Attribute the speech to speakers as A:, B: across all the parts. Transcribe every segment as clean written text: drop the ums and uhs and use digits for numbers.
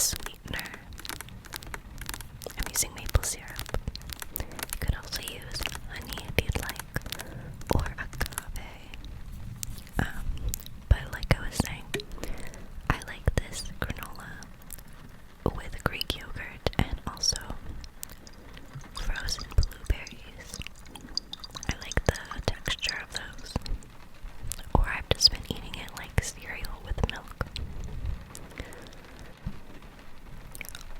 A: sweetener. I'm using maple syrup. You could also use honey if you'd like, or agave. But like I was saying, I like this granola with Greek yogurt and also frozen blueberries. I like the texture of those. Or I've just been eating it like cereal with milk.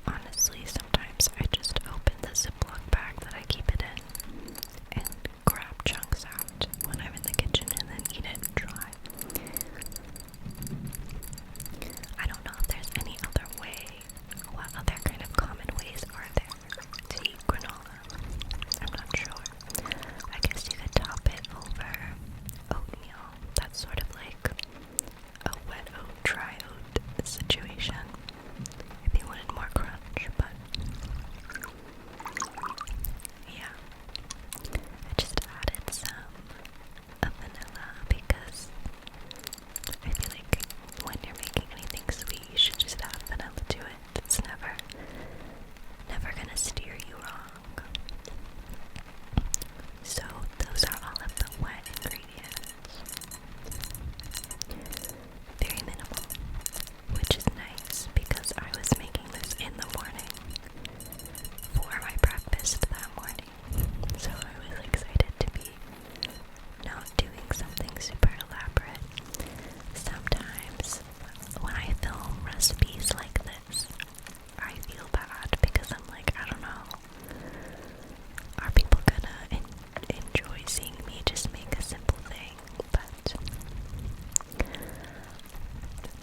A: Honestly, sometimes I just open the Ziploc bag that I keep it in and grab chunks out when I'm in the kitchen and then eat it dry. I don't know if there's any other way. What other kind of common ways are there to eat granola? I'm not sure. I guess you could top it over oatmeal. That's sort of like a wet oat, dry oat situation. If you wanted more crunch, but yeah. I just added some vanilla because I feel like when you're making anything sweet, you should just add vanilla to it. It's never gonna steer you wrong. So those are all of the wet ingredients. Very minimal, which is nice because I was making this in the morning for my breakfast that morning. So I was excited to be not doing something super elaborate. Sometimes when I film recipes like this, I feel bad because I'm like, I don't know, are people gonna enjoy seeing me just make a simple thing? But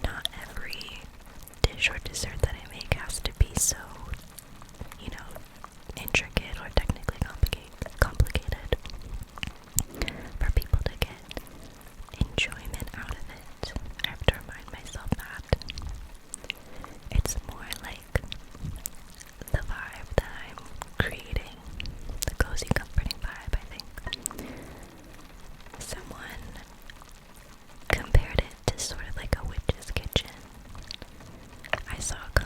A: not every dish or dessert that I make has to be so, intricate or technically complicated for people to get enjoyment out of it. I have to remind myself that it's more like the vibe that I'm creating, the cozy, comforting vibe, I think. Someone compared it to sort of like a witch's kitchen. I saw a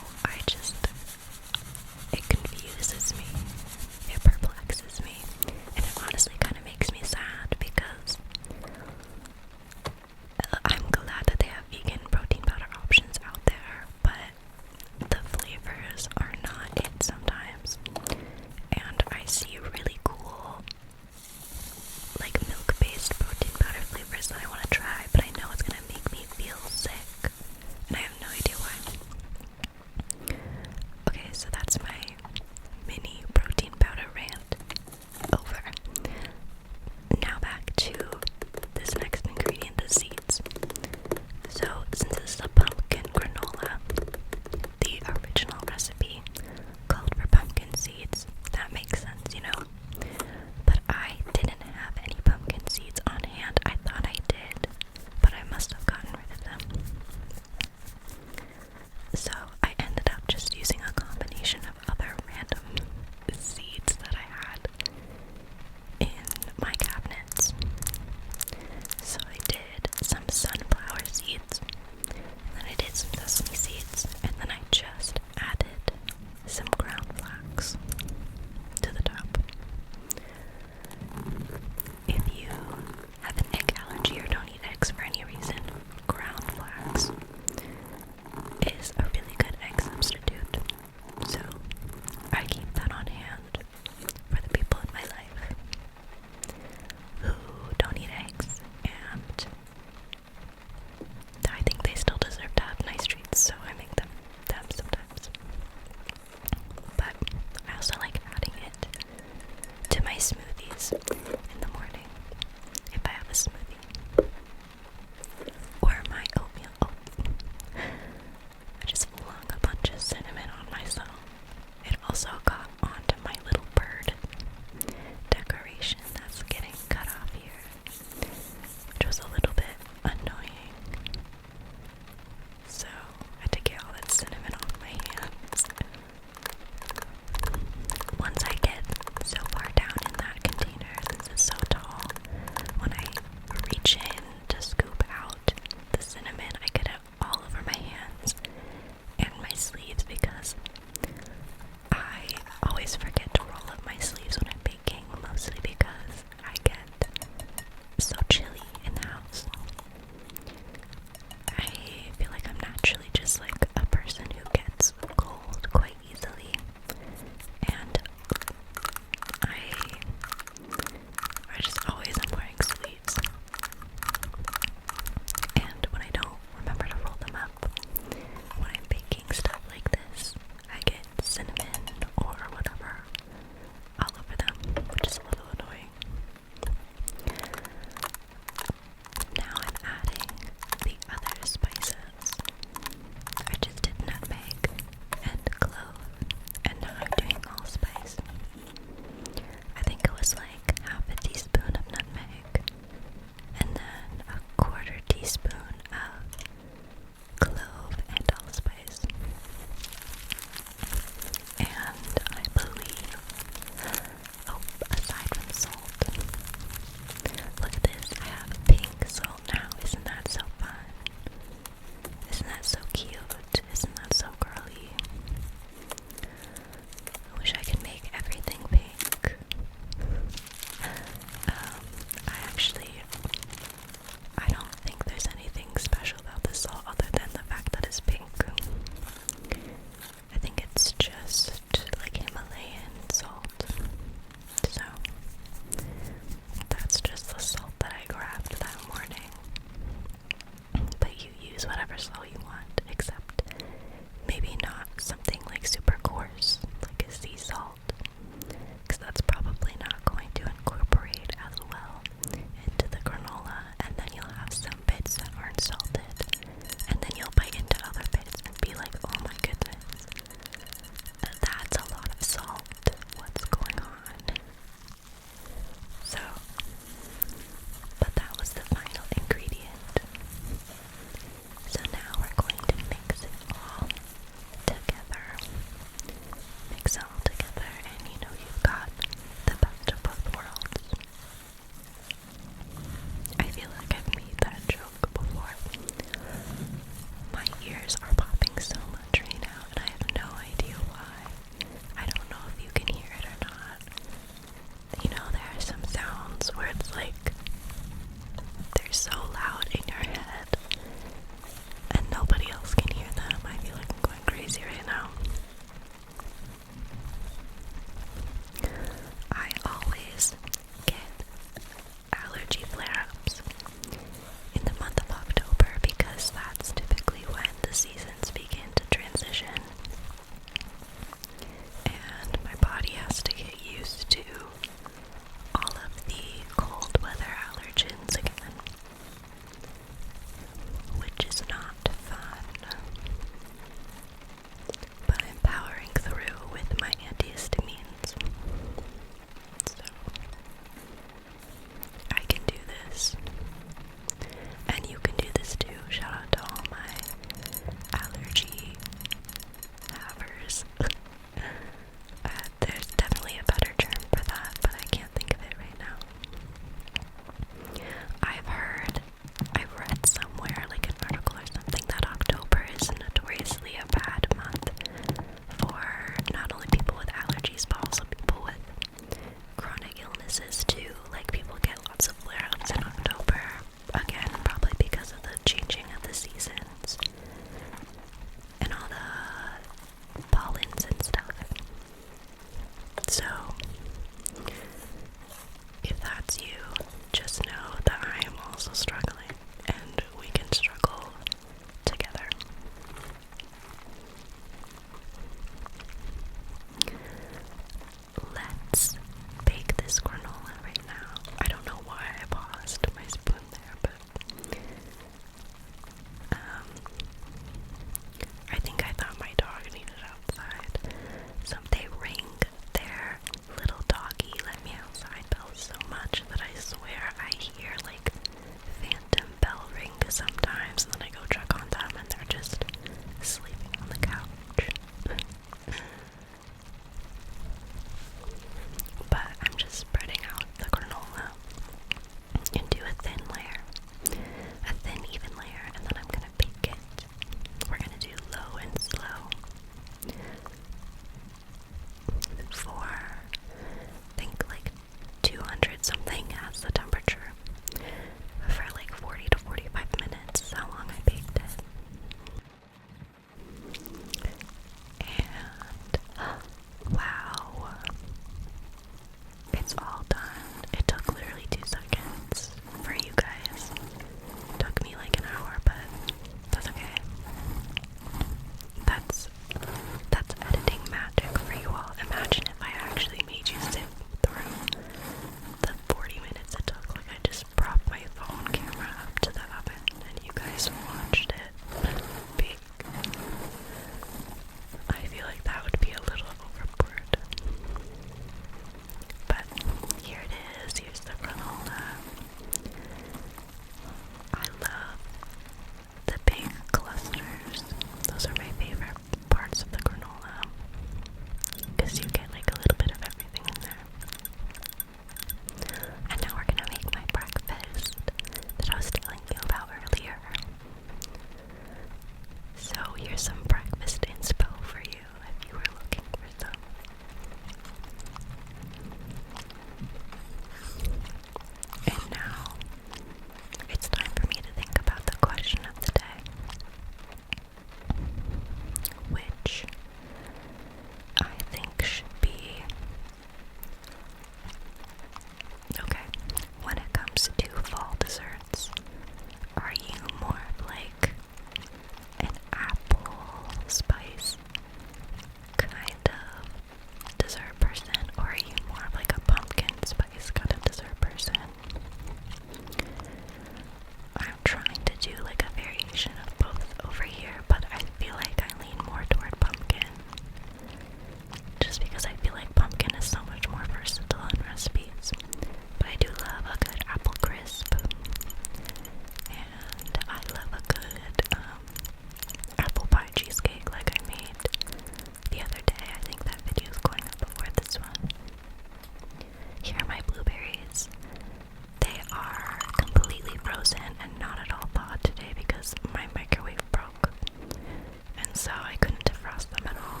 A: so I couldn't defrost them at all.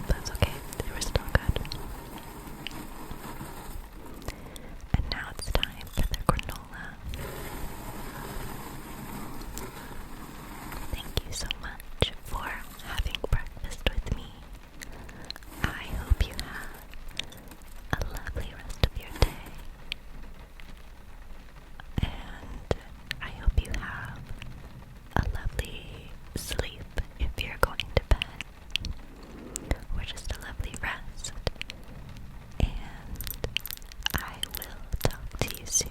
A: That's okay, they were still good. And now it's time for the granola. Thank you so much for having breakfast with me. I hope you have a lovely rest of your day. And I hope you have a lovely sleep if you're going to bed, or just a lovely rest. And I will talk to you soon.